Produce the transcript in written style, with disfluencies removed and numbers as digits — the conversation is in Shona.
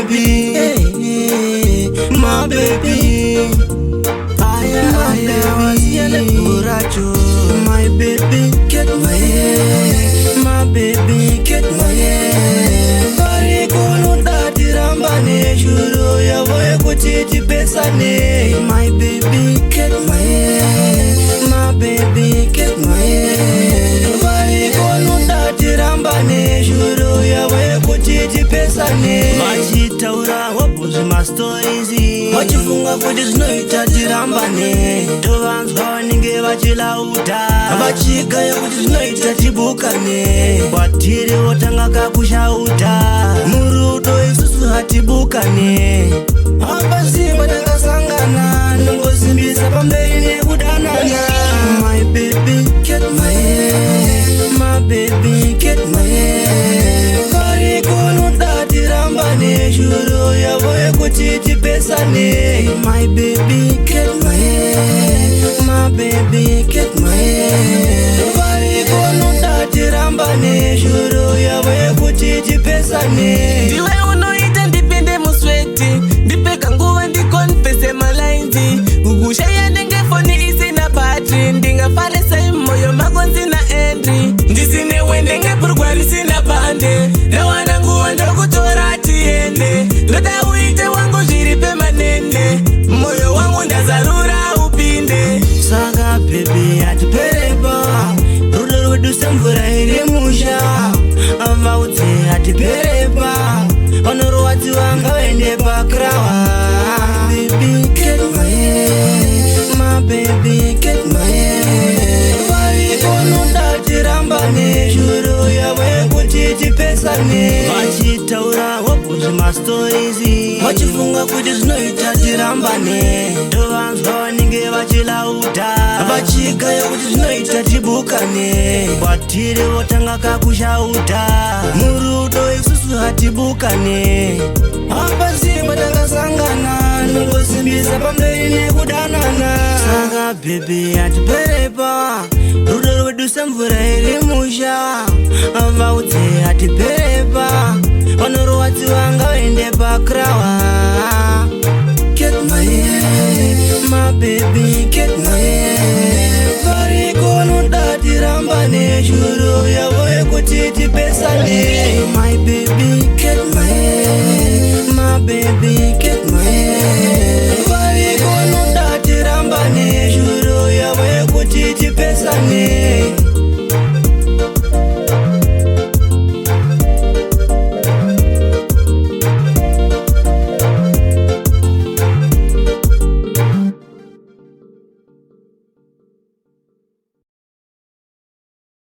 baby, my baby, my baby, get my hand, my baby, get my hand. Bari kono dati rambane, shuru ya voye kuchiti pesane. My baby, get my hand, my baby, get my hand. Bari kono dati rambane, shuru ya voye kuchiti pesane. Vachitaura wabuzi ma stories, vachifunga kuti zvinoita tirambane. Tovanzwa vanenge vachilauta, vachigaya kuti zvinoita tibukane. Kwatiri votanga kakushauta, murudo isusu hatibukane. Apazima takasangana, nongosimbisa pamberi nekudanana. My baby, get my hand, my baby, get my hand. Bari kono dati rambane, shuru ya voye kuti tipesane. My baby, get my hand, my baby, get my hand. Bari kono dati rambane, shuru ya voye kuti tipesane. Ndiwe unoita ndipende musweti, ndipeka nguwa ndikonfese malainzi. Ukushaya ndenge foni isina battery, ndingafalesa imoyo mako nzina entry. Ndisine wendenge purgwari sina pande, rawana nguwa ndokutora tiende. Ndoda uite wangu zviri pemanende, moyo wangu ndazarura upinde. Saka baby atiperepa, rudo rwedu semvura iri musha. Avaudze atiperepa, vanorowadzi vanga vaende pakrawa. Baby get my hand, my baby get my hand. Vari kono dati rambane, shuru yawe kuti tipesane. Vachitaura wabuzi ma stories, vachifunga kuti zvinoita tirambane. Tovanzwa vanenge vachilauta, vachigaya kuti zvinoita tibukane. Kwatiri votanga kakushauta, murudo isusu hatibukane. Apazima takasangana, nongosimbisa pamberi nekudanana. Saka baby atiperepa, rudo rwedu semvura iri musha. Avaudze atiperepa, vanorowadzi vanga vaende pakrawa. Get my hand, my baby, get my hand. Vari kono dati rambane, shuru ya voye kuti tipesane. My baby, get my hand, my baby.